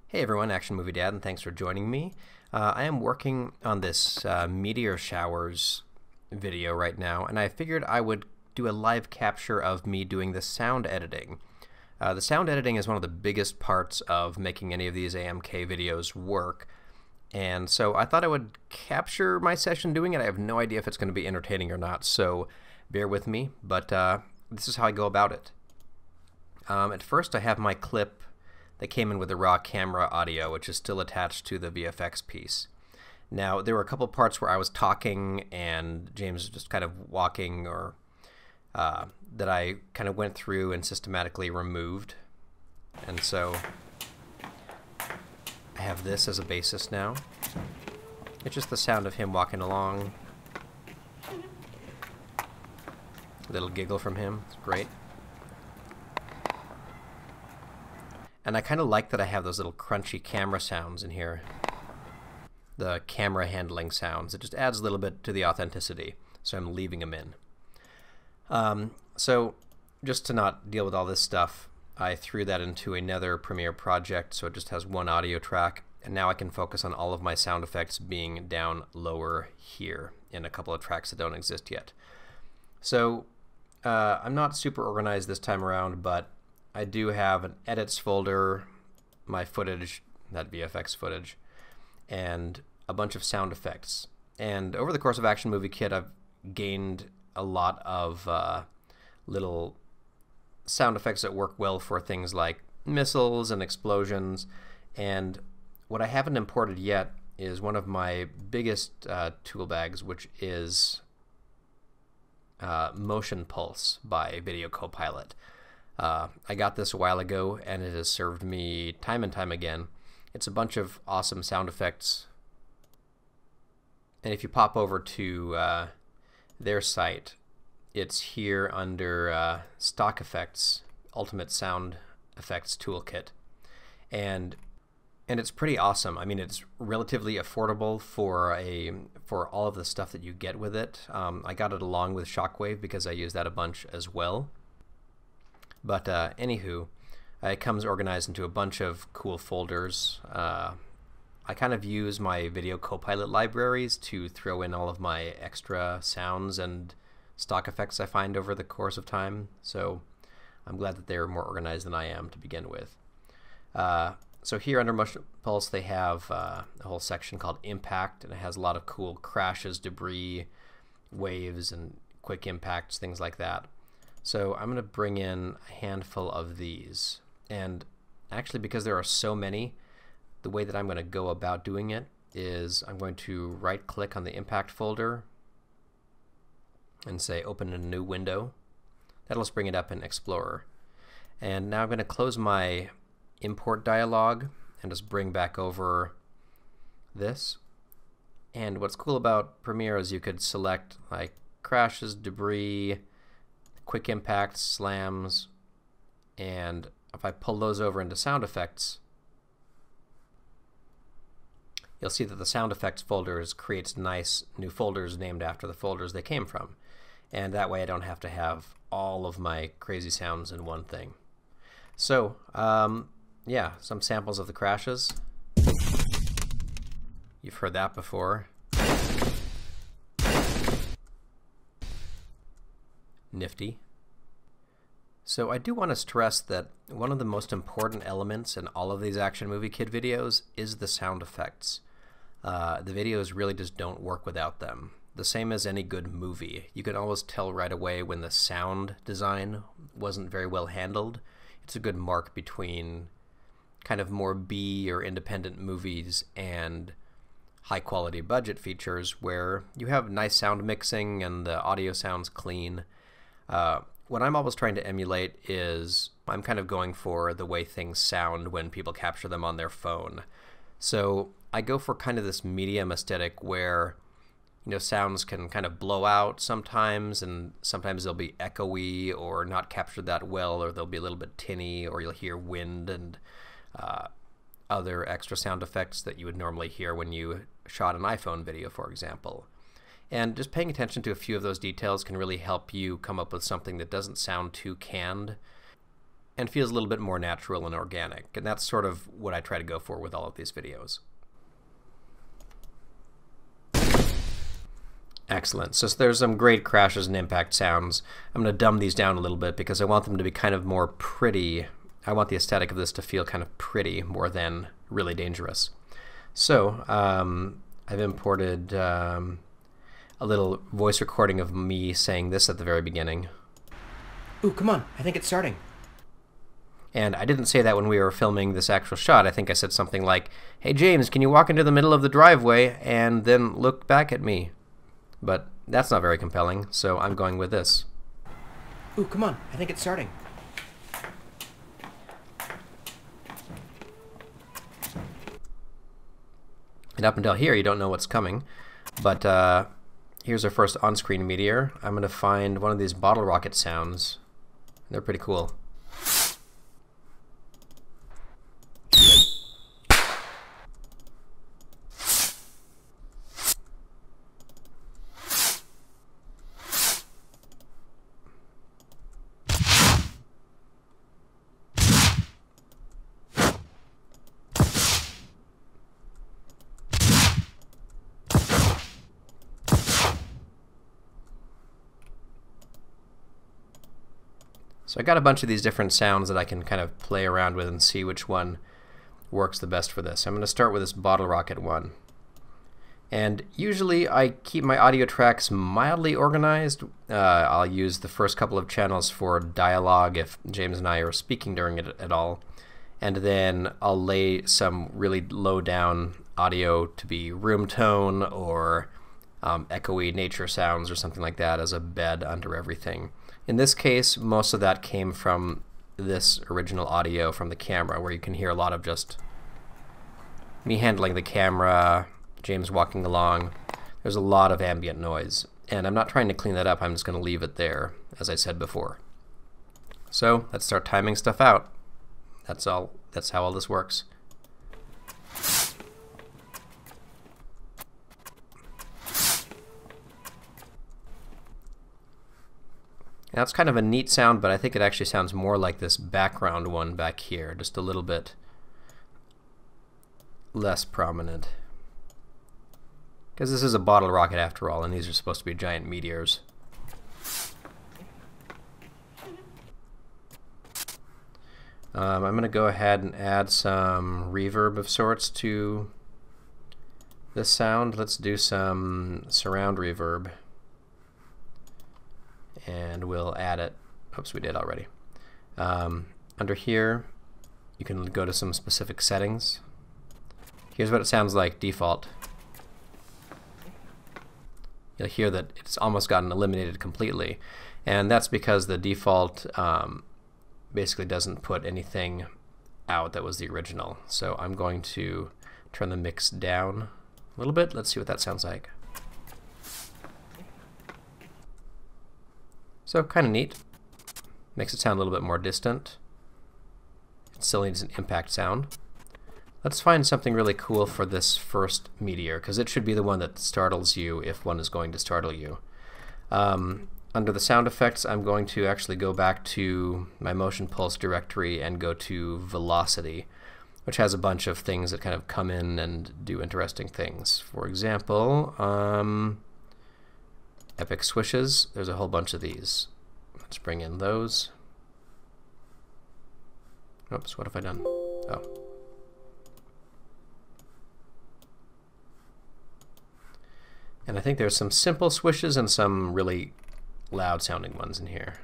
Hey everyone, Action Movie Dad, and thanks for joining me. I am working on this Meteor Showers video right now, and I figured I would do a live capture of me doing the sound editing. The sound editing is one of the biggest parts of making any of these AMK videos work, and so I thought I would capture my session doing it. I have no idea if it's going to be entertaining or not, so bear with me, but this is how I go about it. At first I have my clip that came in with the raw camera audio, which is still attached to the VFX piece. Now, there were a couple parts where I was talking and James was just kind of walking, or that I kind of went through and systematically removed. And so I have this as a basis now. It's just the sound of him walking along. A little giggle from him. It's great. And I kind of like that I have those little crunchy camera sounds in here. The camera handling sounds. It just adds a little bit to the authenticity. So I'm leaving them in. So just to not deal with all this stuff, I threw that into another Premiere project, so it just has one audio track. And now I can focus on all of my sound effects being down lower here in a couple of tracks that don't exist yet. So I'm not super organized this time around, but I do have an edits folder, my footage, that VFX footage, and a bunch of sound effects. And over the course of Action Movie Kit, I've gained a lot of little sound effects that work well for things like missiles and explosions. And what I haven't imported yet is one of my biggest tool bags, which is Motion Pulse by Video Copilot. I got this a while ago, and it has served me time and time again. It's a bunch of awesome sound effects. And if you pop over to their site, it's here under Stock Effects, Ultimate Sound Effects Toolkit. And it's pretty awesome. I mean, it's relatively affordable for all of the stuff that you get with it. I got it along with Shockwave because I use that a bunch as well. But anywho, it comes organized into a bunch of cool folders. I kind of use my Video Copilot libraries to throw in all of my extra sounds and stock effects I find over the course of time. So I'm glad that they're more organized than I am to begin with. So here under Motion Pulse, they have a whole section called Impact, and it has a lot of cool crashes, debris, waves, and quick impacts, things like that. So I'm going to bring in a handful of these. And actually, because there are so many, the way that I'm going to go about doing it is I'm going to right-click on the Impact folder and say Open a new window. That'll just bring it up in Explorer. And now I'm going to close my import dialog and just bring back over this. And what's cool about Premiere is you could select like crashes, debris, quick impacts, slams, and if I pull those over into sound effects, you'll see that the sound effects folders creates nice new folders named after the folders they came from. And that way I don't have to have all of my crazy sounds in one thing. So, yeah, some samples of the crashes. You've heard that before. Nifty. So I do want to stress that one of the most important elements in all of these Action Movie Kit videos is the sound effects. The videos really just don't work without them. The same as any good movie. You can always tell right away when the sound design wasn't very well handled. It's a good mark between kind of more B or independent movies and high quality budget features where you have nice sound mixing and the audio sounds clean. What I'm always trying to emulate is I'm kind of going for the way things sound when people capture them on their phone. So I go for kind of this medium aesthetic where, you know, sounds can kind of blow out sometimes, and sometimes they'll be echoey or not captured that well, or they'll be a little bit tinny, or you'll hear wind and other extra sound effects that you would normally hear when you shot an iPhone video, for example. And just paying attention to a few of those details can really help you come up with something that doesn't sound too canned. and feels a little bit more natural and organic. And that's sort of what I try to go for with all of these videos. Excellent. So there's some great crashes and impact sounds. I'm going to dumb these down a little bit because I want them to be kind of more pretty. I want the aesthetic of this to feel kind of pretty more than really dangerous. So I've imported a little voice recording of me saying this at the very beginning. Ooh, come on. I think it's starting. And I didn't say that when we were filming this actual shot. I think I said something like, "Hey James, can you walk into the middle of the driveway and then look back at me?" But that's not very compelling, so I'm going with this. Ooh, come on. I think it's starting. And up until here, you don't know what's coming. But here's our first on-screen meteor. I'm going to find one of these bottle rocket sounds. They're pretty cool. So I got a bunch of these different sounds that I can kind of play around with and see which one works the best for this. I'm going to start with this bottle rocket one. And usually I keep my audio tracks mildly organized. I'll use the first couple of channels for dialogue if James and I are speaking during it at all. And then I'll lay some really low down audio to be room tone or echoey nature sounds or something like that as a bed under everything. In this case, most of that came from this original audio from the camera, where you can hear a lot of just me handling the camera, James walking along. There's a lot of ambient noise, and I'm not trying to clean that up. I'm just going to leave it there, as I said before. So let's start timing stuff out. That's all. That's how all this works. Now it's kind of a neat sound, but I think it actually sounds more like this background one back here, just a little bit less prominent. Because this is a bottle rocket after all, and these are supposed to be giant meteors. I'm going to go ahead and add some reverb of sorts to this sound. Let's do some surround reverb. And we'll add it. Oops, we did already. Under here, you can go to some specific settings. Here's what it sounds like default. You'll hear that it's almost gotten eliminated completely, and that's because the default basically doesn't put anything out that was the original. So I'm going to turn the mix down a little bit. Let's see what that sounds like. So kind of neat. Makes it sound a little bit more distant. It still needs an impact sound. Let's find something really cool for this first meteor, because it should be the one that startles you if one is going to startle you. Under the sound effects, I'm going to actually go back to my motion pulse directory and go to velocity, which has a bunch of things that kind of come in and do interesting things. For example, epic swishes. There's a whole bunch of these. Let's bring in those. Oops, what have I done? Oh. And I think there's some simple swishes and some really loud sounding ones in here.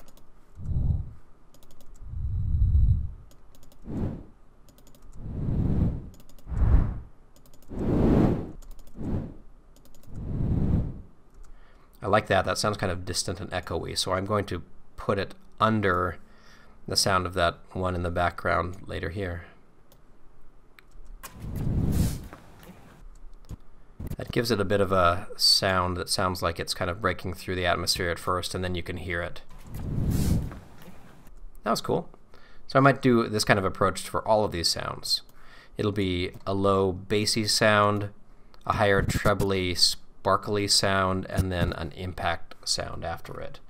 I like that. That sounds kind of distant and echoey, so I'm going to put it under the sound of that one in the background later here. That gives it a bit of a sound that sounds like it's kind of breaking through the atmosphere at first, and then you can hear it. That was cool. So I might do this kind of approach for all of these sounds. It'll be a low bassy sound, a higher trebly sparkly sound, and then an impact sound after it.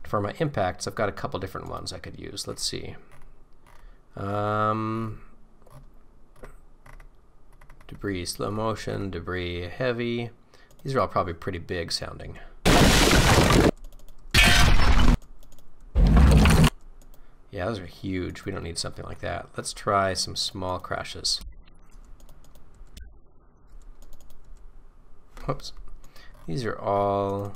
For my impacts, I've got a couple different ones I could use. Let's see. Debris slow motion, debris heavy. These are all probably pretty big sounding. Yeah, those are huge. We don't need something like that. Let's try some small crashes. Whoops. These are all...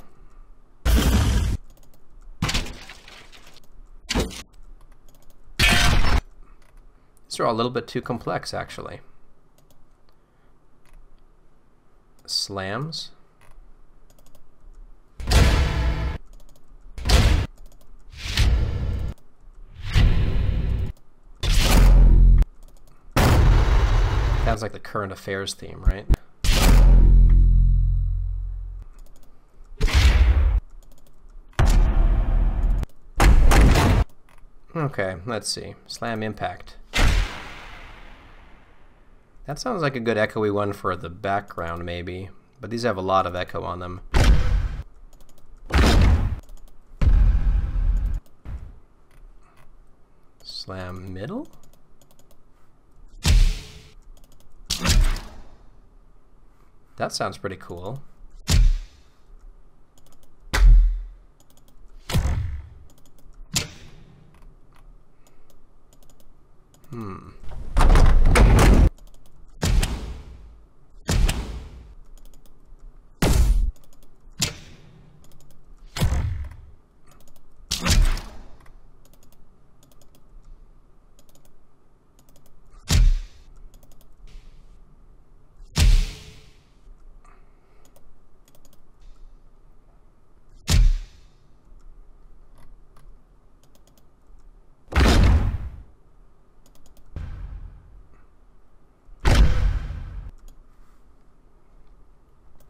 These are all a little bit too complex, actually. Slams. Sounds like the current affairs theme, right? Okay, let's see. Slam impact. That sounds like a good echoey one for the background, maybe. But these have a lot of echo on them. Slam middle? That sounds pretty cool.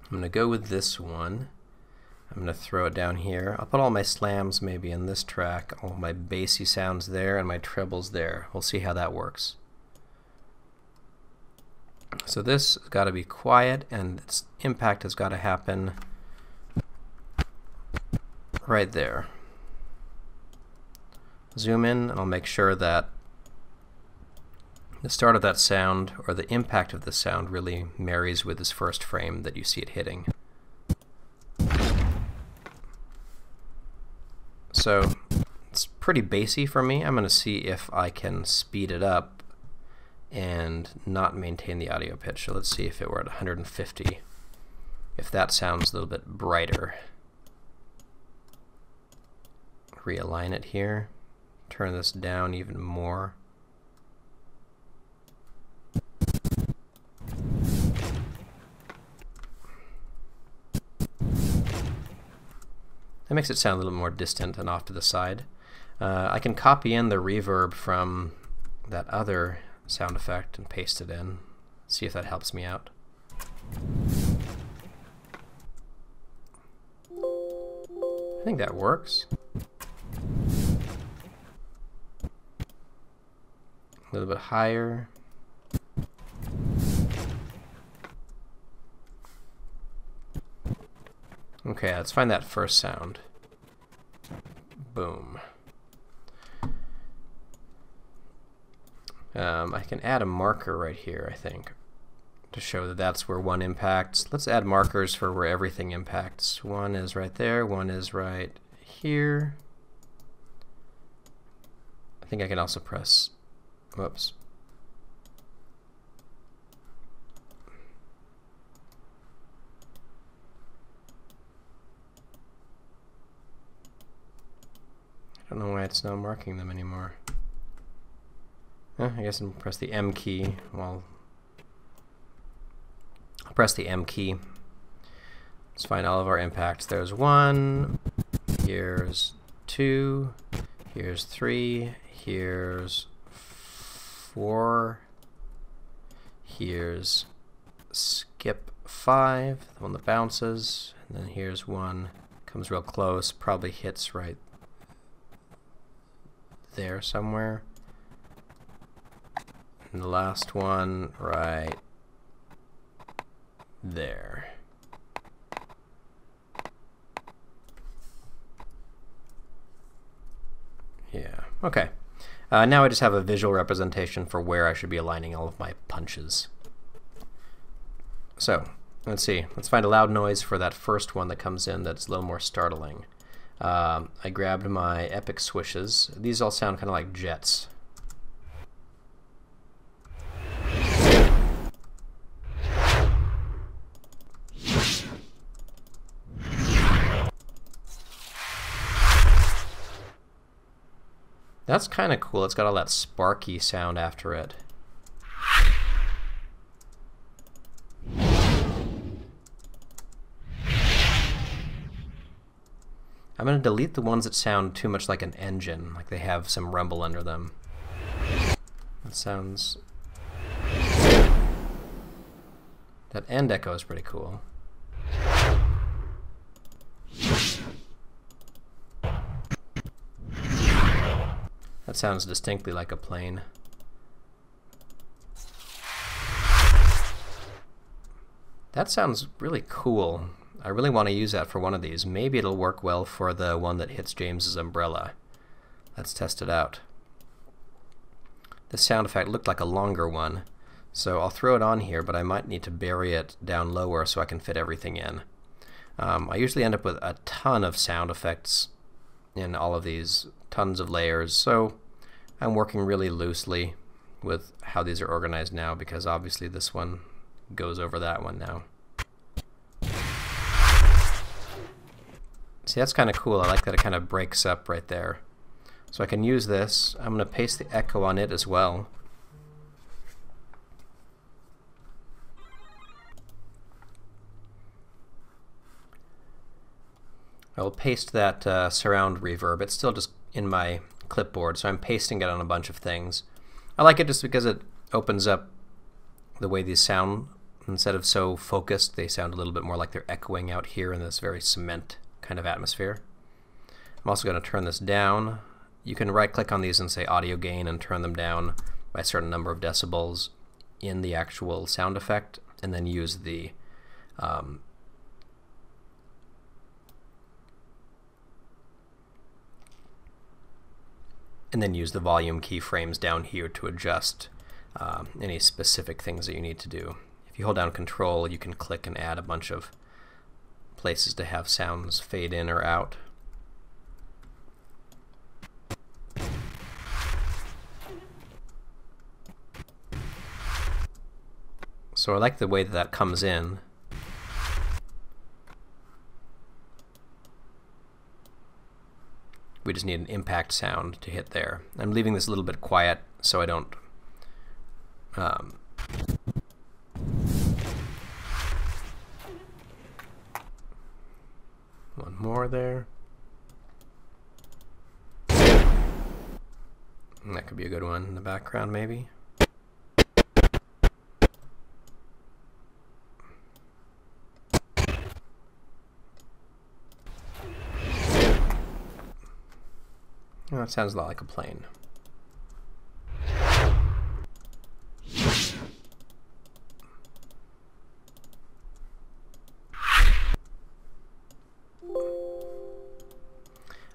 I'm going to go with this one. I'm going to throw it down here. I'll put all my slams maybe in this track, all my bassy sounds there, and my trebles there. We'll see how that works. So this has got to be quiet, and its impact has got to happen right there. Zoom in, and I'll make sure that the start of that sound, or the impact of the sound, really marries with this first frame that you see it hitting. So it's pretty bassy for me. I'm going to see if I can speed it up and not maintain the audio pitch. So let's see if it were at 150. If that sounds a little bit brighter. Realign it here. Turn this down even more. That makes it sound a little more distant and off to the side. I can copy in the reverb from that other sound effect and paste it in. See if that helps me out. I think that works. A little bit higher. Okay, let's find that first sound. Boom. I can add a marker right here, I think, to show that that's where one impacts. Let's add markers for where everything impacts. One is right there, one is right here. I think I can also press, whoops. I don't know why it's not marking them anymore. I guess I'll press the M key. Well, I'll press the M key. Let's find all of our impacts. There's 1, here's 2, here's 3, here's 4, here's skip 5, the one that bounces, and then here's one, comes real close, probably hits right there somewhere. And the last one right there. Yeah, okay. Now I just have a visual representation for where I should be aligning all of my punches. So, let's see. Let's find a loud noise for that first one that comes in that's a little more startling. I grabbed my epic swishes. These all sound kind of like jets. That's kind of cool. It's got all that sparky sound after it. I'm going to delete the ones that sound too much like an engine, like they have some rumble under them. That sounds... That end echo is pretty cool. That sounds distinctly like a plane. That sounds really cool. I really want to use that for one of these. Maybe it'll work well for the one that hits James's umbrella. Let's test it out. The sound effect looked like a longer one, so I'll throw it on here, but I might need to bury it down lower so I can fit everything in. I usually end up with a ton of sound effects in all of these, tons of layers, so I'm working really loosely with how these are organized now, because obviously this one goes over that one now. See, that's kind of cool. I like that it kind of breaks up right there. So I can use this. I'm going to paste the echo on it as well. I will paste that surround reverb. It's still just in my clipboard, so I'm pasting it on a bunch of things. I like it just because it opens up the way these sound. Instead of so focused, they sound a little bit more like they're echoing out here in this very cement kind of atmosphere. I'm also going to turn this down. You can right-click on these and say audio gain and turn them down by a certain number of decibels in the actual sound effect, and then use the volume keyframes down here to adjust any specific things that you need to do. If you hold down Control, you can click and add a bunch of places to have sounds fade in or out. So I like the way that that comes in. We just need an impact sound to hit there. I'm leaving this a little bit quiet so I don't one more there. And that could be a good one in the background, maybe. Oh, that sounds a lot like a plane.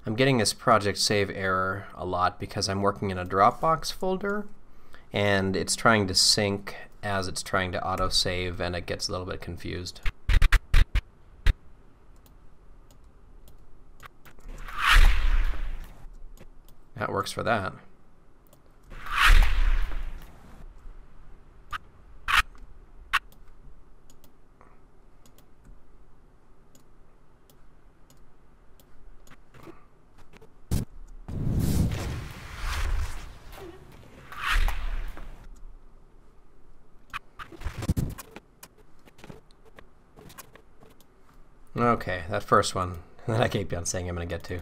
I'm getting this project save error a lot because I'm working in a Dropbox folder and it's trying to sync as it's trying to auto-save, and it gets a little bit confused. That works for that. Okay, that first one that I keep on saying I'm going to get to.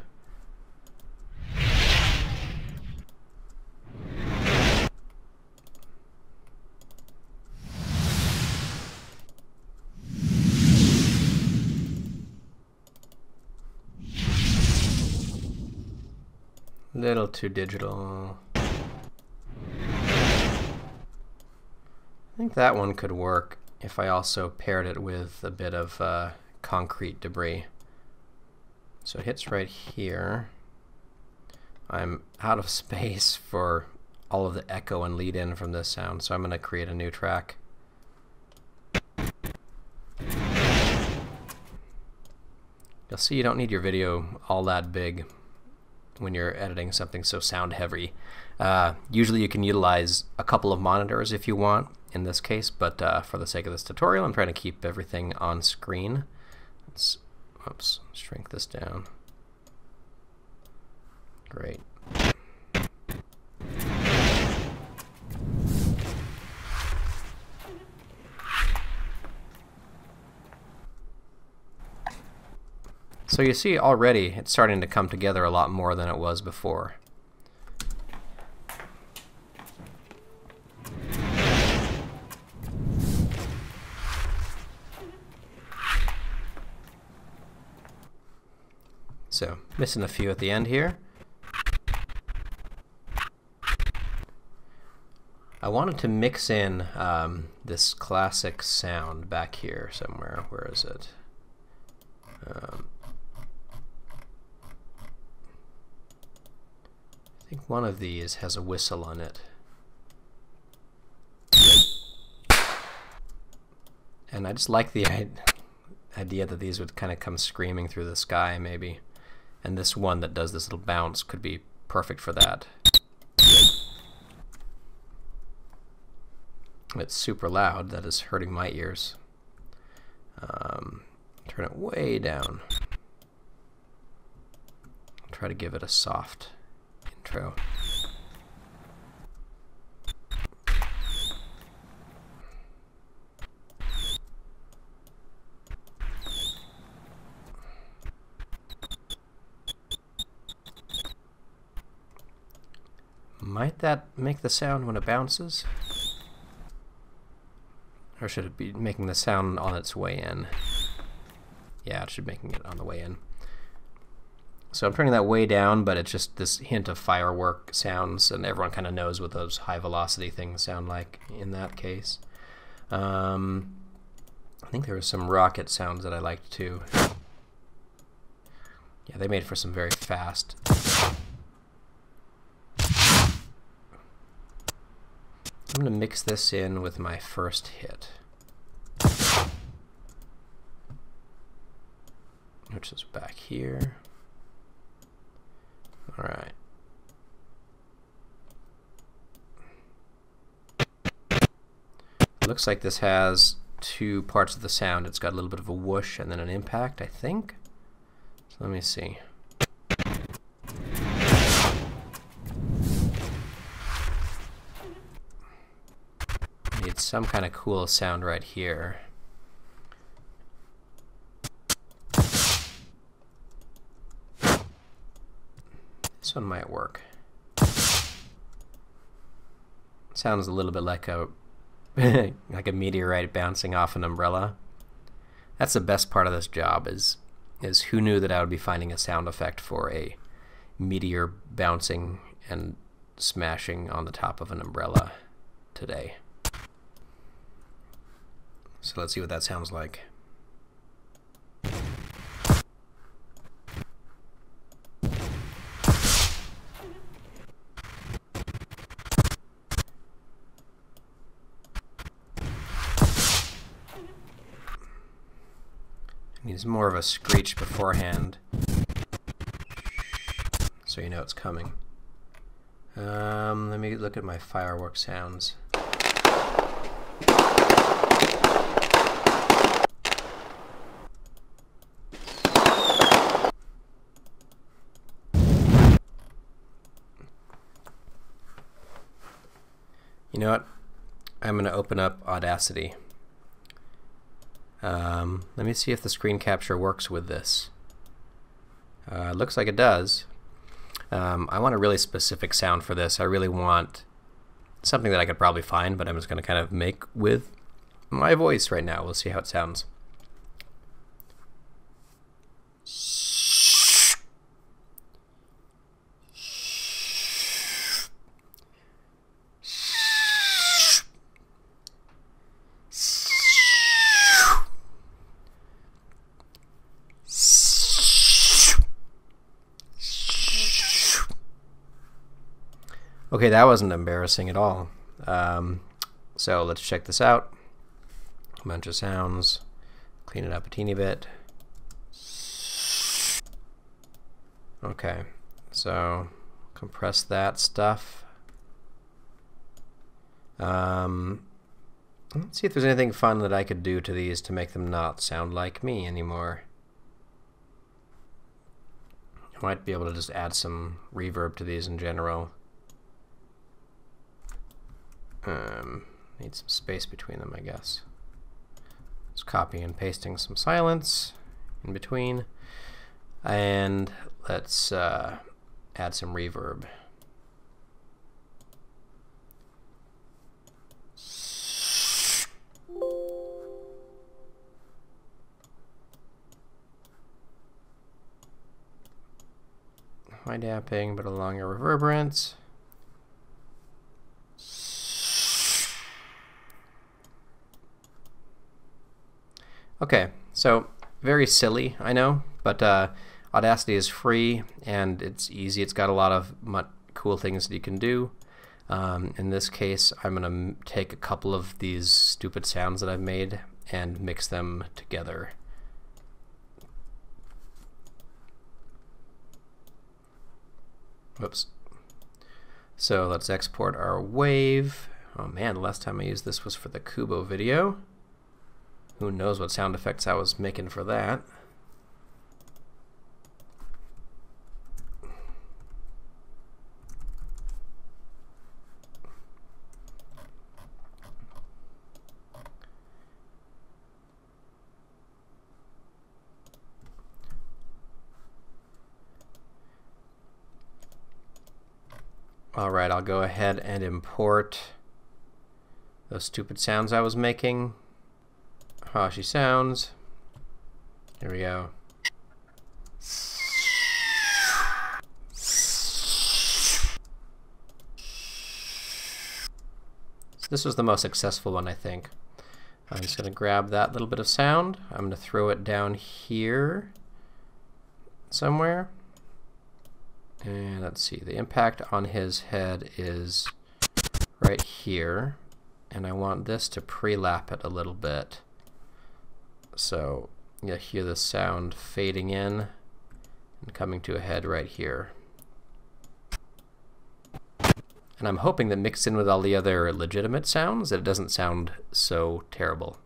Little too digital. I think that one could work if I also paired it with a bit of concrete debris. So it hits right here. I'm out of space for all of the echo and lead in from this sound, so I'm going to create a new track. You'll see you don't need your video all that big when you're editing something so sound heavy. Usually you can utilize a couple of monitors if you want in this case, but for the sake of this tutorial I'm trying to keep everything on screen. Let's shrink this down. Great. So you see already it's starting to come together a lot more than it was before. So missing a few at the end here. I wanted to mix in this classic sound back here somewhere. Where is it? I think one of these has a whistle on it. And I just like the idea that these would kind of come screaming through the sky maybe. And this one that does this little bounce could be perfect for that. It's super loud, that is hurting my ears. Turn it way down. Try to give it a soft intro. Might that make the sound when it bounces? Or should it be making the sound on its way in? Yeah, it should be making it on the way in. So I'm turning that way down, but it's just this hint of firework sounds, and everyone kind of knows what those high velocity things sound like in that case. I think there were some rocket sounds that I liked too. Yeah, they made for some very fast. I'm going to mix this in with my first hit, which is back here. All right. Looks like this has two parts of the sound. It's got a little bit of a whoosh and then an impact, I think. So let me see. Need some kind of cool sound right here. This one might work. Sounds a little bit like a like a meteorite bouncing off an umbrella. That's the best part of this job is who knew that I would be finding a sound effect for a meteor bouncing and smashing on the top of an umbrella today. So let's see what that sounds like. Needs more of a screech beforehand, so you know it's coming. Let me look at my fireworks sounds. You know what? I'm going to open up Audacity. Let me see if the screen capture works with this. Looks like it does. I want a really specific sound for this. I really want something that I could probably find, but I'm just going to kind of make with my voice right now. We'll see how it sounds. Okay, that wasn't embarrassing at all. So let's check this out. A bunch of sounds. Clean it up a teeny bit. Okay, so compress that stuff. Let's see if there's anything fun that I could do to these to make them not sound like me anymore. I might be able to just add some reverb to these in general. Need some space between them, I guess. Just copying and pasting some silence in between. And let's add some reverb. High damping, but a longer reverberance. Okay, so very silly, I know, but Audacity is free and it's easy. It's got a lot of cool things that you can do. In this case, I'm going to take a couple of these stupid sounds that I've made and mix them together. Whoops. So let's export our wave. Oh man, the last time I used this was for the Kubo video. Who knows what sound effects I was making for that. Alright, I'll go ahead and import those stupid sounds I was making. Hashi sounds. Here we go. So this was the most successful one, I think. I'm just going to grab that little bit of sound. I'm going to throw it down here somewhere. And let's see, the impact on his head is right here. And I want this to pre-lap it a little bit. So you'll hear the sound fading in and coming to a head right here. And I'm hoping that mixed in with all the other legitimate sounds, that it doesn't sound so terrible.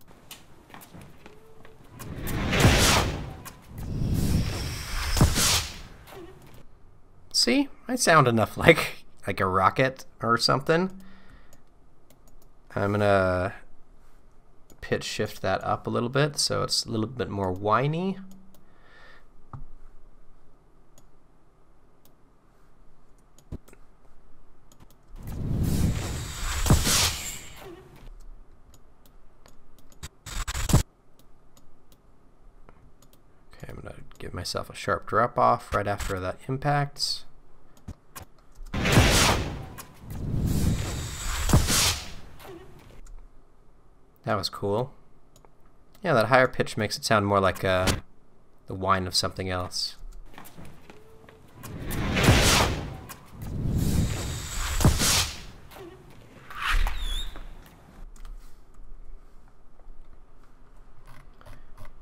See, I sound enough like a rocket or something. I'm gonna pitch shift that up a little bit so it's a little bit more whiny. Okay, I'm gonna give myself a sharp drop off right after that impacts. That was cool. Yeah, that higher pitch makes it sound more like the whine of something else.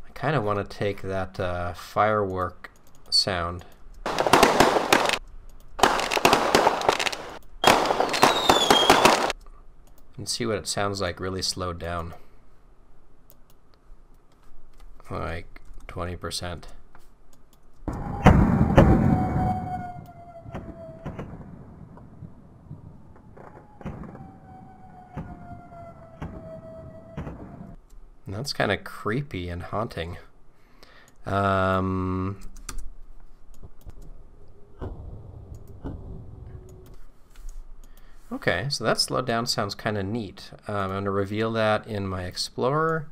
I kind of want to take that firework sound and see what it sounds like really slowed down. Like 20%. And that's kind of creepy and haunting. Okay, so that slowed down sounds kind of neat. I'm going to reveal that in my Explorer,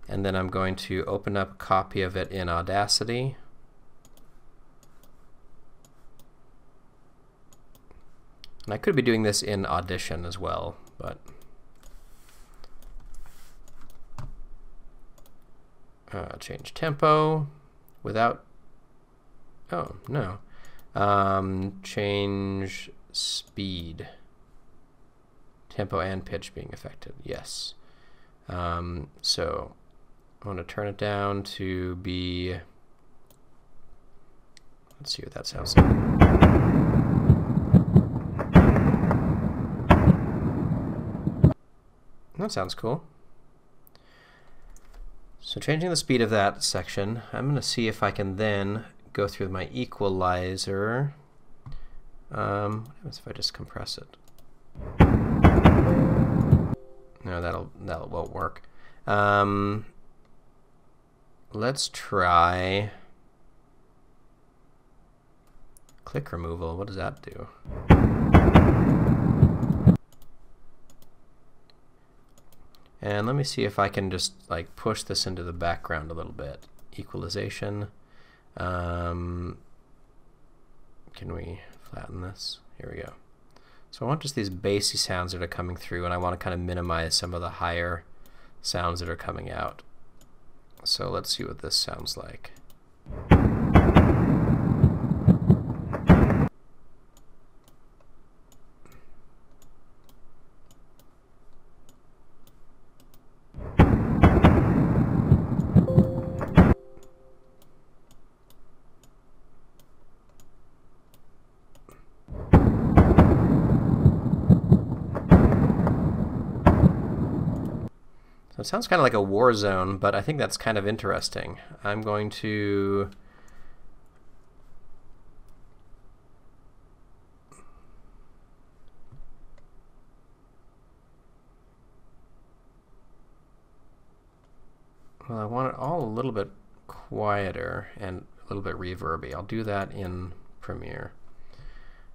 and then I'm going to open up a copy of it in Audacity. And I could be doing this in Audition as well, but change tempo without, oh no, change speed. Tempo and pitch being affected, yes. So I want to turn it down to be, let's see what that sounds like. That sounds cool. So changing the speed of that section, I'm going to see if I can then go through my equalizer. What happens if I just compress it? No, that won't work. Let's try click removal. What does that do? And let me see if I can just like push this into the background a little bit. Equalization. Can we flatten this? Here we go. So I want just these bassy sounds that are coming through, and I want to kind of minimize some of the higher sounds that are coming out. So let's see what this sounds like. So it sounds kind of like a war zone, but I think that's kind of interesting. I'm going to well, I want it all a little bit quieter and a little bit reverby. I'll do that in Premiere.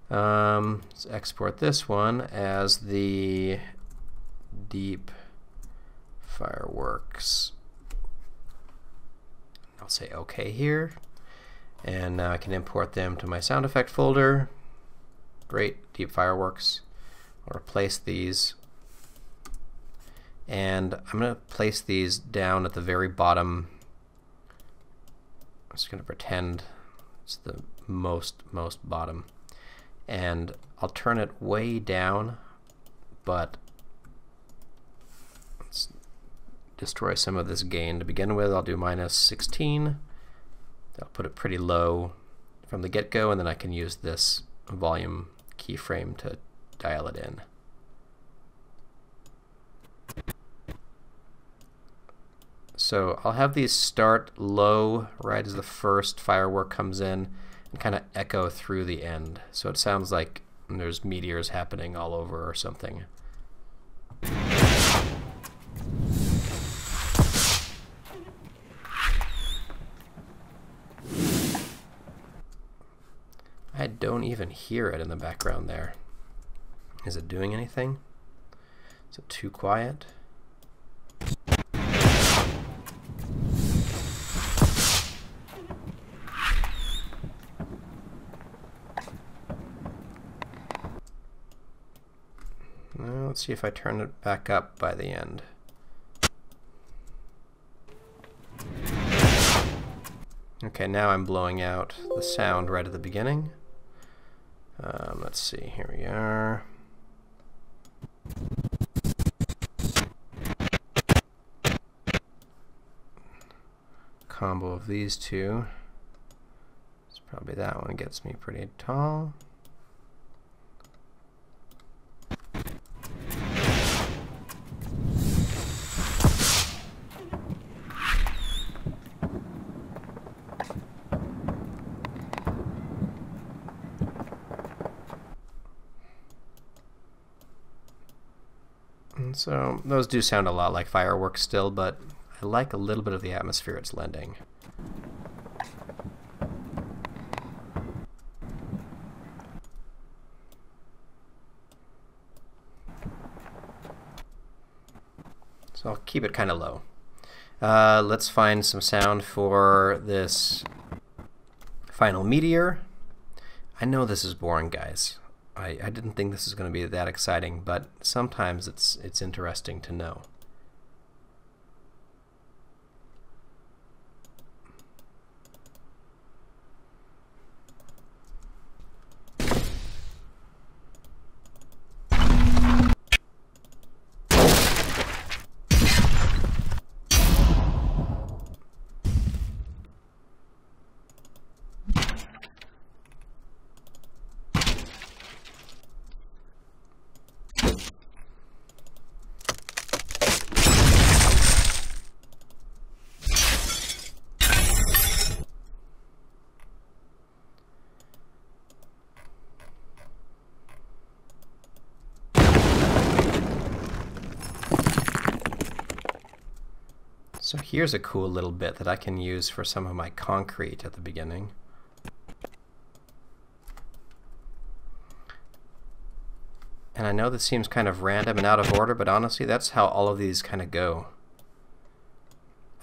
Let's export this one as the deep fireworks. I'll say OK here, and now I can import them to my sound effect folder. Great, deep fireworks. I'll replace these, and I'm going to place these down at the very bottom. I'm just going to pretend it's the most bottom, and I'll turn it way down, but let's destroy some of this gain to begin with. I'll do -16. I'll put it pretty low from the get-go, and then I can use this volume keyframe to dial it in. So I'll have these start low right as the first firework comes in and kind of echo through the end. So it sounds like there's meteors happening all over or something. I don't even hear it in the background there. Is it doing anything? Is it too quiet? Well, let's see if I turn it back up by the end. Okay, now I'm blowing out the sound right at the beginning. Let's see, here we are. Combo of these two. It's probably that one gets me pretty tall. So those do sound a lot like fireworks still, but I like a little bit of the atmosphere it's lending. So I'll keep it kind of low. Let's find some sound for this final meteor. I know this is boring, guys. I didn't think this was going to be that exciting, but sometimes it's interesting to know. So here's a cool little bit that I can use for some of my concrete at the beginning. And I know this seems kind of random and out of order, but honestly that's how all of these kind of go.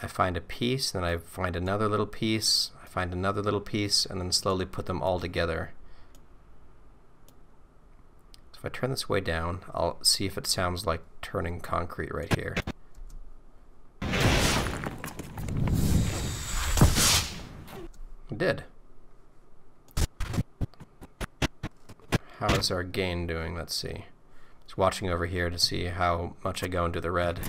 I find a piece, then I find another little piece, I find another little piece, and then slowly put them all together. So if I turn this way down, I'll see if it sounds like turning concrete right here. It did. How is our gain doing? Let's see. Just watching over here to see how much I go into the red.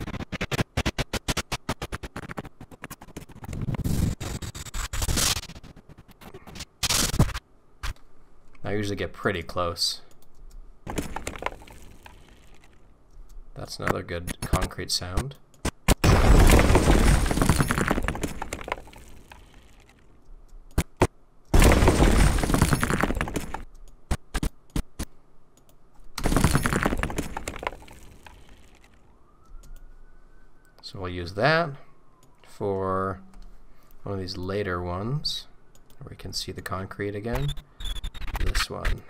I usually get pretty close. That's another good concrete sound. So we'll use that for one of these later ones where we can see the concrete again. This one.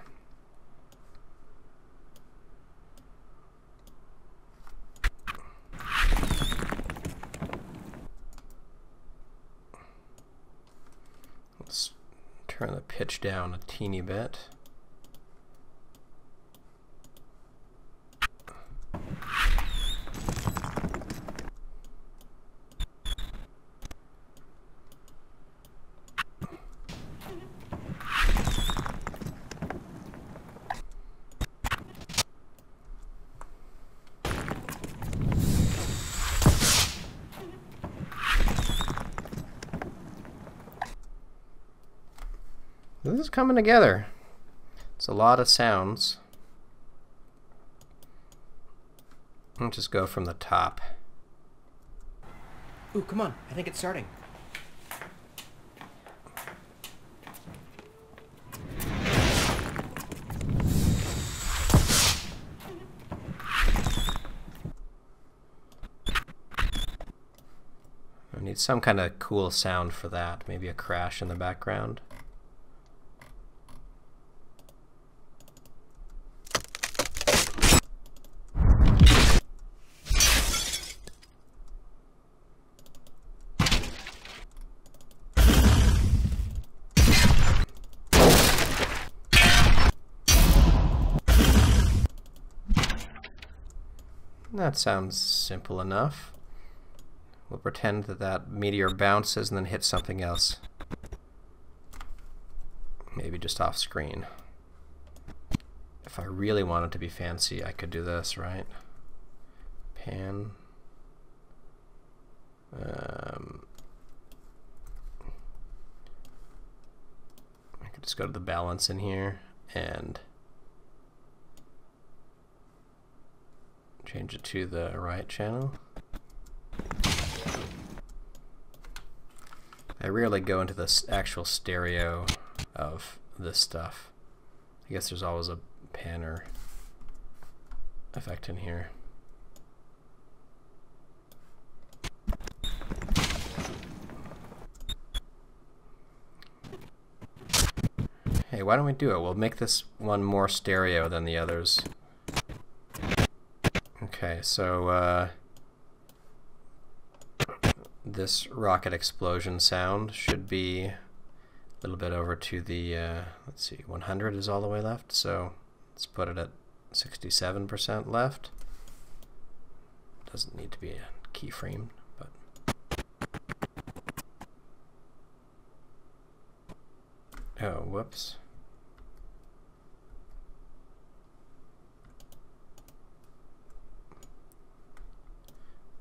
Let's turn the pitch down a teeny bit. This is coming together. It's a lot of sounds. I'll just go from the top. Ooh, come on. I think it's starting. I need some kind of cool sound for that. Maybe a crash in the background. That sounds simple enough. We'll pretend that that meteor bounces and then hits something else. Maybe just off screen. If I really wanted to be fancy, I could do this, right? Pan. I could just go to the balance in here and change it to the right channel. I rarely go into the actual stereo of this stuff. I guess there's always a panner effect in here. Hey, why don't we do it? We'll make this one more stereo than the others. Okay, so this rocket explosion sound should be a little bit over to the, let's see, 100 is all the way left, so let's put it at 67% left. Doesn't need to be a keyframe, but oh, whoops.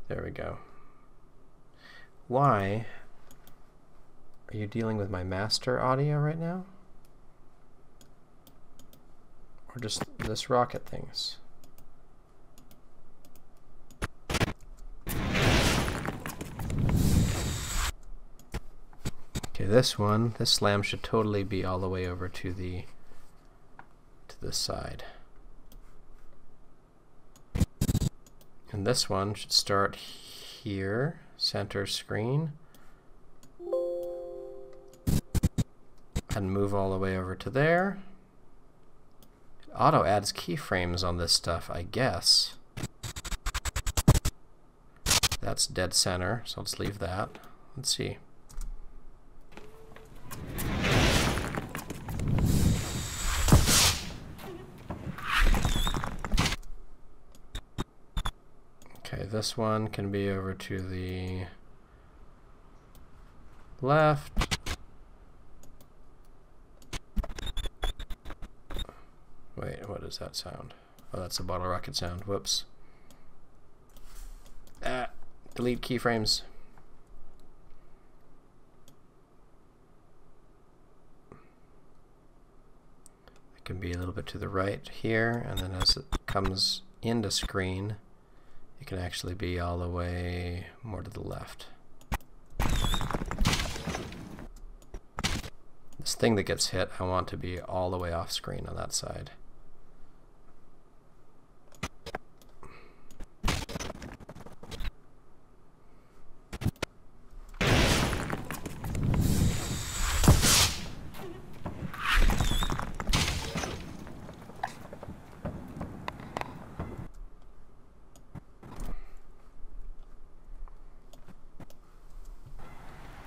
There we go. Why are you dealing with my master audio right now? Or just this rocket things? Okay, this slam should totally be all the way over to this side. And this one should start here, center screen. And move all the way over to there. It auto adds keyframes on this stuff, I guess. That's dead center, so let's leave that. Let's see. Okay, this one can be over to the left. Wait, what is that sound? Oh, that's a bottle rocket sound. Whoops. Delete keyframes. It can be a little bit to the right here, and then as it comes into screen, it can actually be all the way more to the left. This thing that gets hit, I want to be all the way off screen on that side.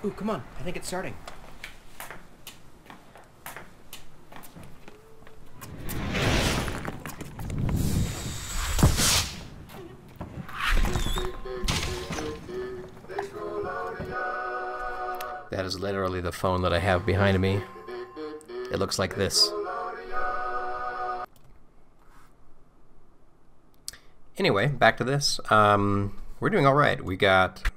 Ooh, come on. I think it's starting. That is literally the phone that I have behind me. It looks like this. Anyway, back to this. We're doing all right. We got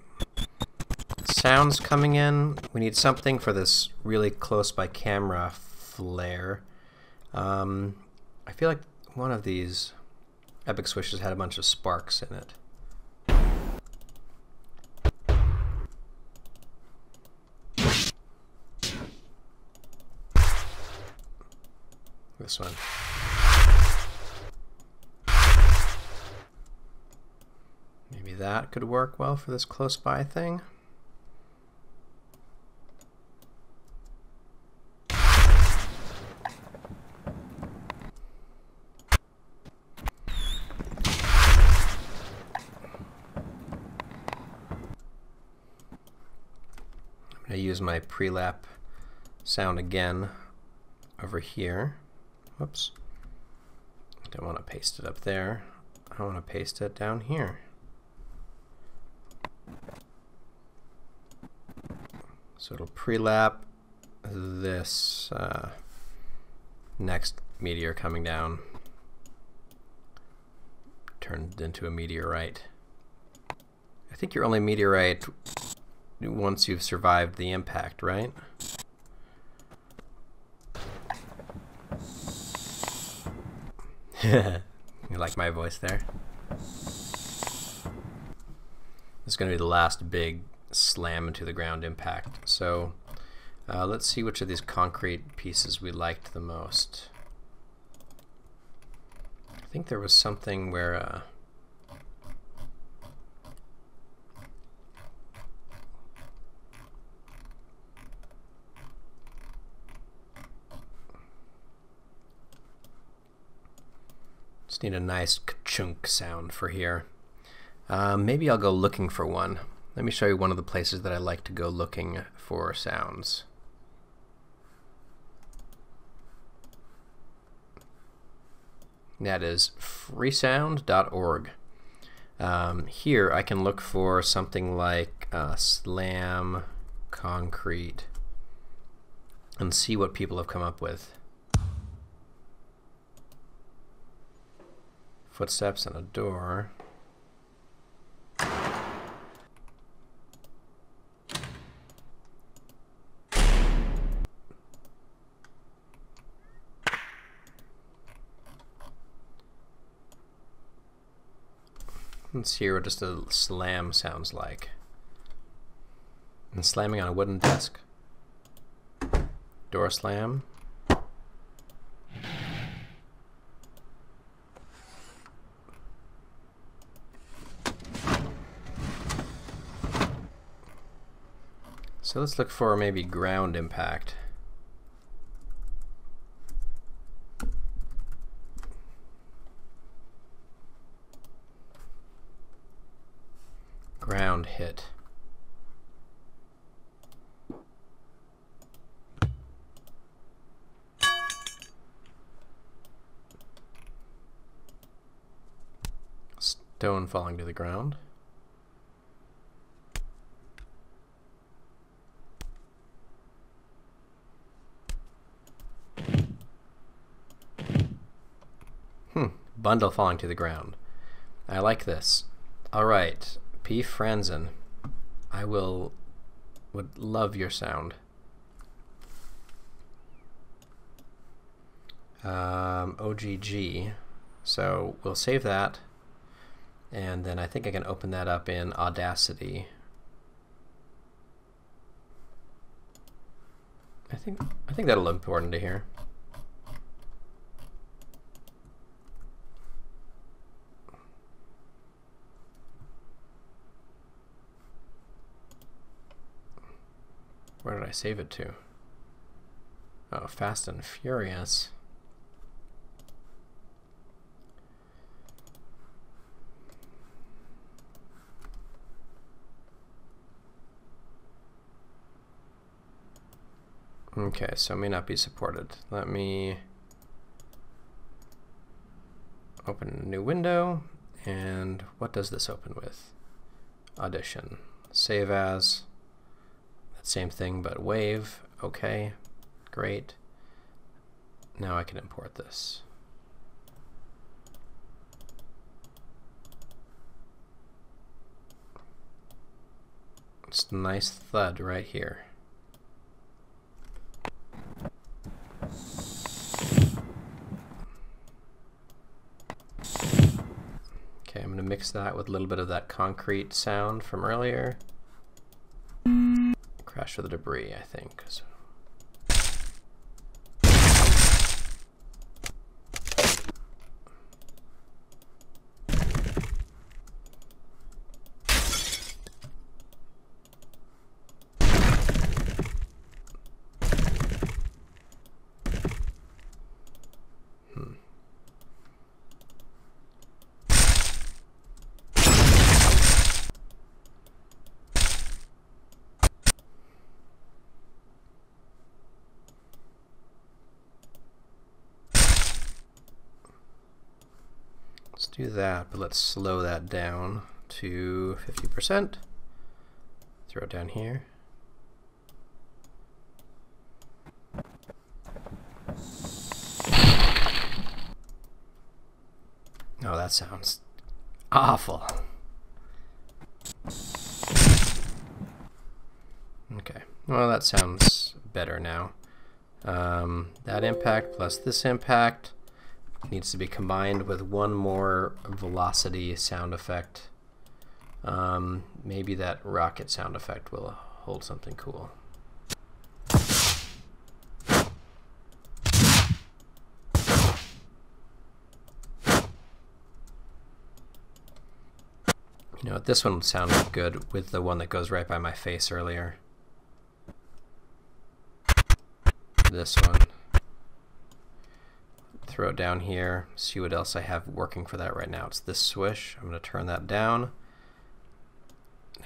sounds coming in. We need something for this really close by camera flare. I feel like one of these Epic Swishes had a bunch of sparks in it. This one. Maybe that could work well for this close by thing. I'm going to use my pre-lap sound again over here. Whoops. I don't want to paste it up there. I want to paste it down here. So it'll pre-lap this next meteor coming down, turned into a meteorite. I think you're only meteorite once you've survived the impact, right? You like my voice there? This is going to be the last big slam into the ground impact. So let's see which of these concrete pieces we liked the most. I think there was something where just need a nice ka-chunk sound for here. Maybe I'll go looking for one. Let me show you one of the places that I like to go looking for sounds. That is freesound.org. Here I can look for something like slam concrete and see what people have come up with. Footsteps and a door. Let's hear what just a slam sounds like. And slamming on a wooden desk. Door slam. So let's look for maybe ground impact. Ground hit. Stone falling to the ground. Bundle falling to the ground. I like this. Alright, P. Franzen. I would love your sound. OGG. So we'll save that. And then I think I can open that up in Audacity. I think that'll look important to hear. Where did I save it to? Oh, Fast and Furious. Okay, so it may not be supported. Let me open a new window, and what does this open with? Audition. Save as. Same thing, but wave. Okay, great. Now I can import this. It's a nice thud right here. Okay, I'm going to mix that with a little bit of that concrete sound from earlier. Crash of the debris, I think. So. Do that, but let's slow that down to 50%. Throw it down here. Oh, that sounds awful. Okay, well, that sounds better now. That impact plus this impact needs to be combined with one more velocity sound effect. Maybe that rocket sound effect will hold something cool. You know, this one would sound good with the one that goes right by my face earlier. This one. Throw it down here, see what else I have working for that right now. It's this swish. I'm going to turn that down.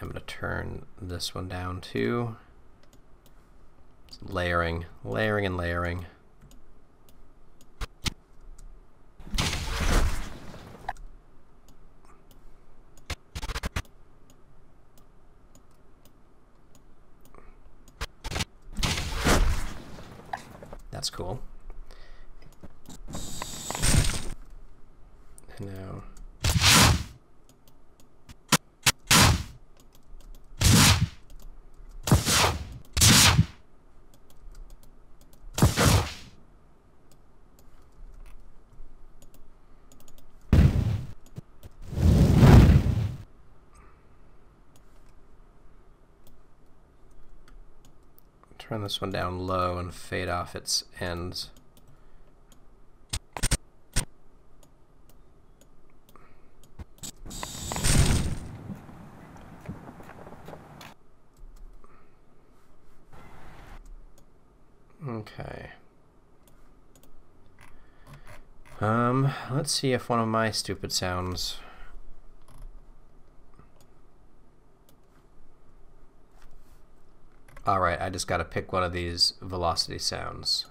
I'm going to turn this one down too. It's layering, layering, and layering. That's cool. Now, turn this one down low and fade off its ends. Okay. Let's see if one of my stupid sounds... Alright, I just gotta pick one of these velocity sounds.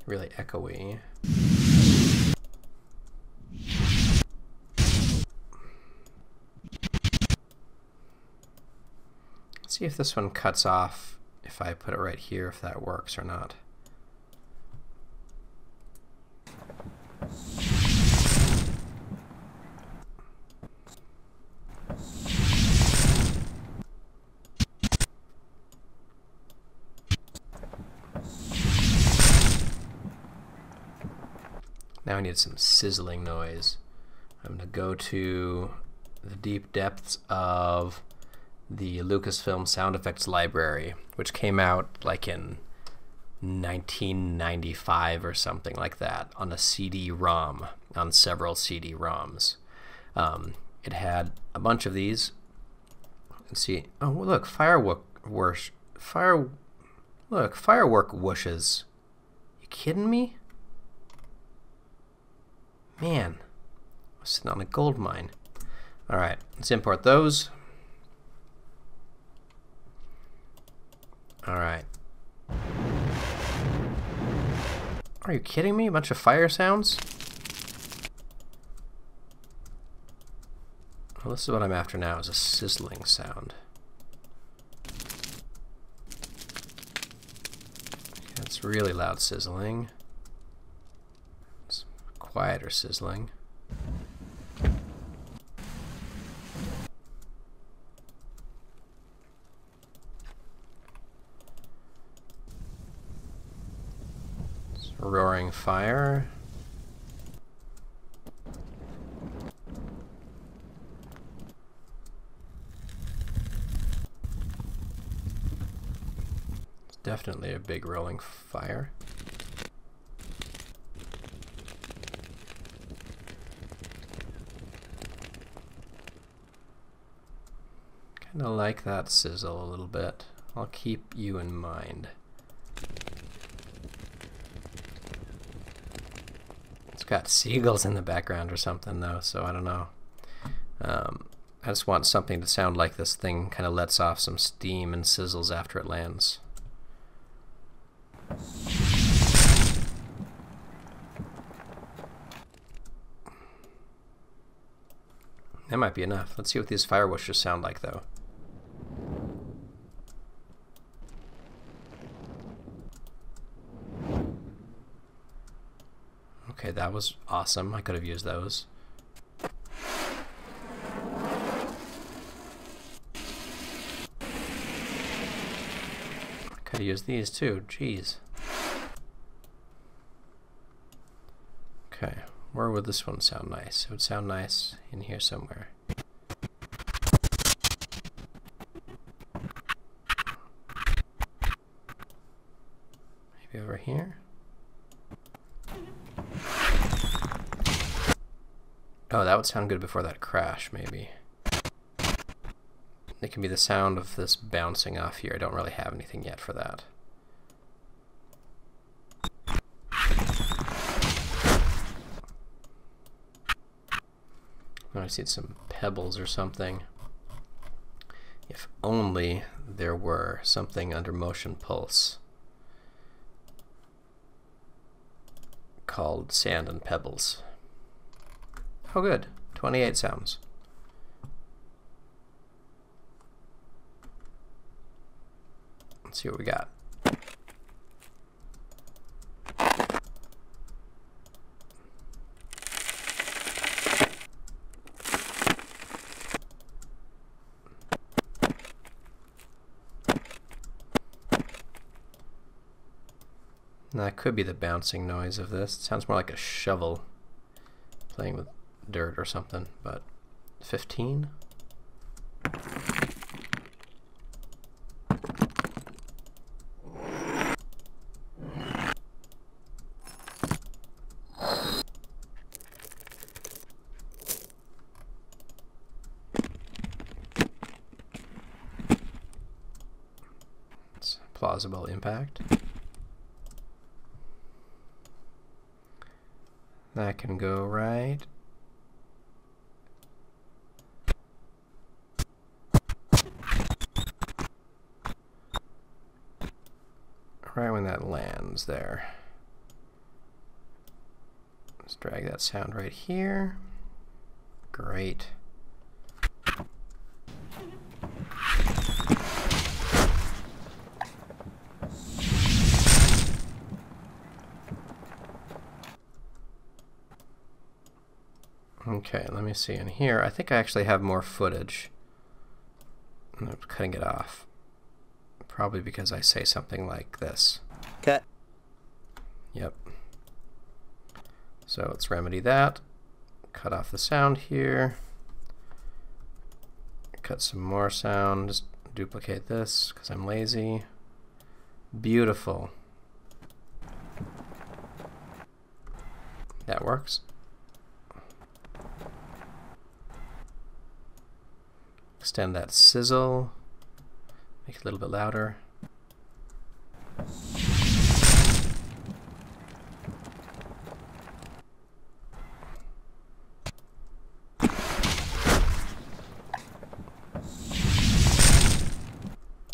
Really echoey. Let's see if this one cuts off if I put it right here, if that works or not. Now I need some sizzling noise. I'm going to go to the deep depths of the Lucasfilm sound effects library, which came out like in 1995 or something like that on a CD-ROM, on several CD-ROMs. It had a bunch of these. Let's see. Oh, look, firework whooshes. You kidding me? Man, I was sitting on a gold mine. All right, let's import those. All right. Are you kidding me? A bunch of fire sounds? Well, this is what I'm after now, is a sizzling sound. That's really loud sizzling. It's quieter sizzling. It's roaring fire. Definitely a big rolling fire. Kind of like that sizzle a little bit. I'll keep you in mind. It's got seagulls in the background or something though, so I don't know. I just want something to sound like this thing kind of lets off some steam and sizzles after it lands. That might be enough. Let's see what these fire whooshes sound like, though. Okay, that was awesome. I could have used those. Could have used these too. Jeez. Okay. Where would this one sound nice? It would sound nice in here somewhere. Maybe over here? Oh, that would sound good before that crash, maybe. It can be the sound of this bouncing off here. I don't really have anything yet for that. I just need some pebbles or something. If only there were something under motion pulse called sand and pebbles. Oh good, 28 sounds. Let's see what we got. That could be the bouncing noise of this. It sounds more like a shovel playing with dirt or something, but 15? It's plausible impact. That can go right. Right when that lands there. Let's drag that sound right here. Great. Okay, let me see in here. I think I actually have more footage. I'm cutting it off. Probably because I say something like this. Cut. Yep. So let's remedy that. Cut off the sound here. Cut some more sound. Just duplicate this because I'm lazy. Beautiful. That works. Extend that sizzle. Make it a little bit louder.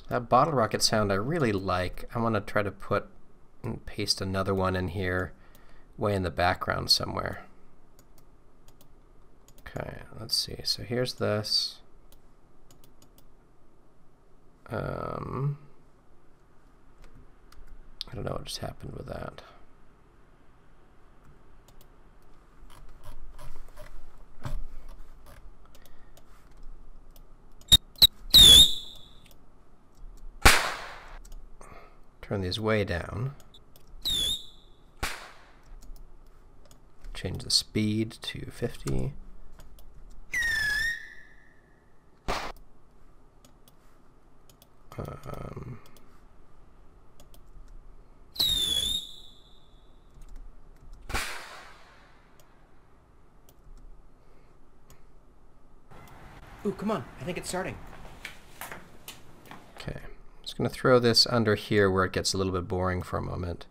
That bottle rocket sound I really like. I want to try to put and paste another one in here way in the background somewhere. Okay, let's see. So here's this. I don't know what just happened with that. Turn these way down. Change the speed to 50. Ooh, come on. I think it's starting. Okay. I'm just going to throw this under here where it gets a little bit boring for a moment.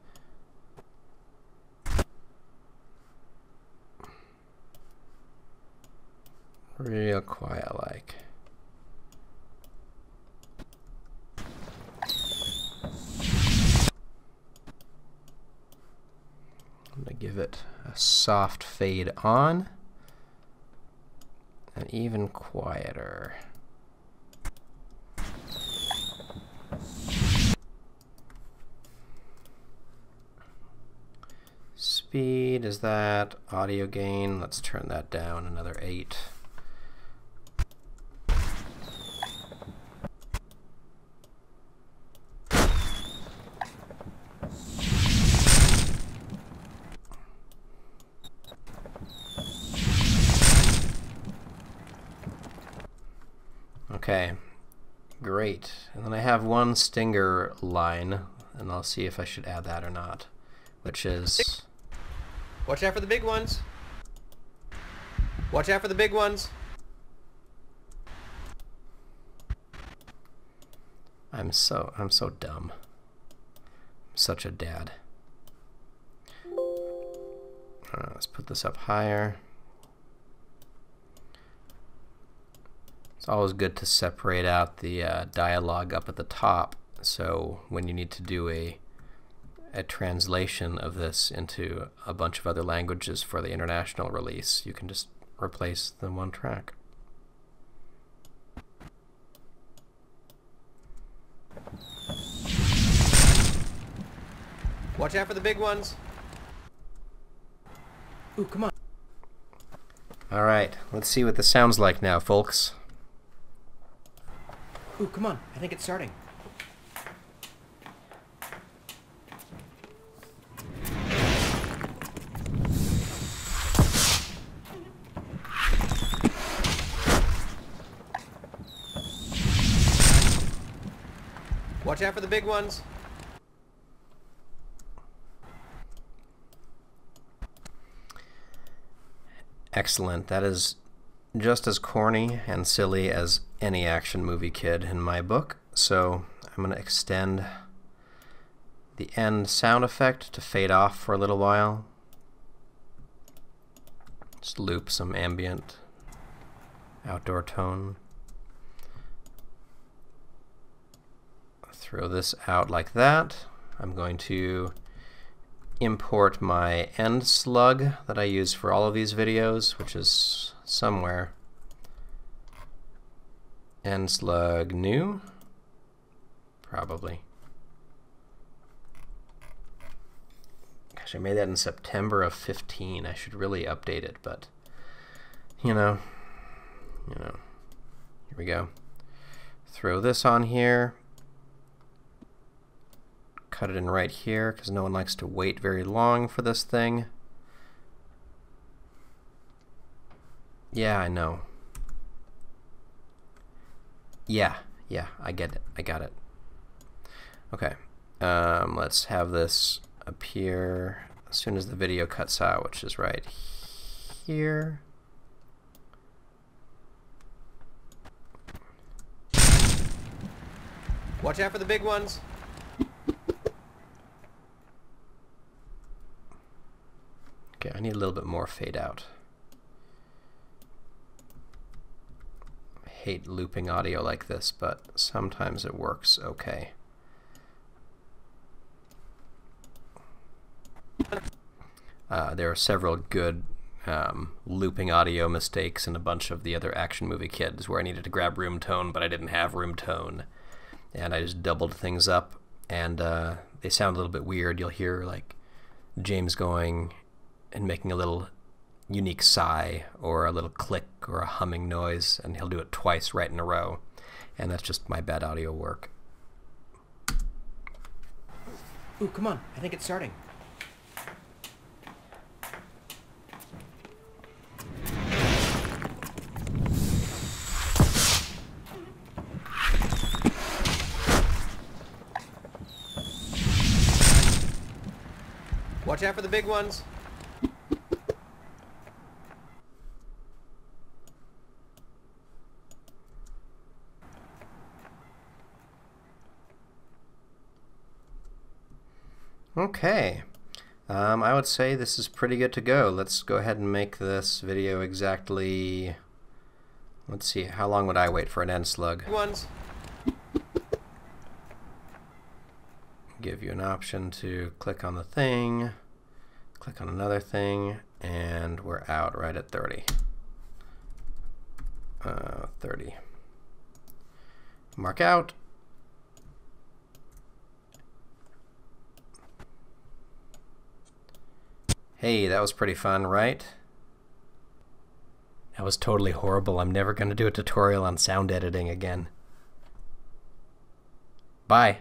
Real quiet like. I'm going to give it a soft fade on. And even quieter. Speed is that. Audio gain, let's turn that down another 8. Okay, great. And then I have one stinger line, and I'll see if I should add that or not, which is... Watch out for the big ones. Watch out for the big ones. I'm so dumb. I'm such a dad. Let's put this up higher. It's always good to separate out the dialogue up at the top, so when you need to do a translation of this into a bunch of other languages for the international release, you can just replace the one track. Watch out for the big ones. Ooh, come on. All right, let's see what this sounds like now, folks. Ooh, come on. I think it's starting. Watch out for the big ones. Excellent. That is just as corny and silly as any action movie kid in my book. So I'm going to extend the end sound effect to fade off for a little while. Just loop some ambient outdoor tone. Throw this out like that. I'm going to import my end slug that I use for all of these videos, which is somewhere. End slug new, probably. Gosh, I made that in September of 15. I should really update it, but you know, here we go. Throw this on here. Cut it in right here because no one likes to wait very long for this thing. Yeah, I know. Yeah, I get it. I got it. Okay, let's have this appear as soon as the video cuts out, which is right here. Watch out for the big ones. Okay, I need a little bit more fade out. I hate looping audio like this, but sometimes it works okay. There are several good looping audio mistakes in a bunch of the other action movie kids where I needed to grab room tone, but I didn't have room tone. And I just doubled things up, and they sound a little bit weird. You'll hear like James going and making a little unique sigh or a little click or a humming noise, and he'll do it twice right in a row, and that's just my bad audio work. Ooh, come on. I think it's starting. Watch out for the big ones. Okay, I would say this is pretty good to go. Let's go ahead and make this video exactly, let's see, how long would I wait for an end slug? Ones. Give you an option to click on the thing, click on another thing, and we're out right at 30. 30. Mark out. Hey, that was pretty fun, right? That was totally horrible. I'm never going to do a tutorial on sound editing again. Bye.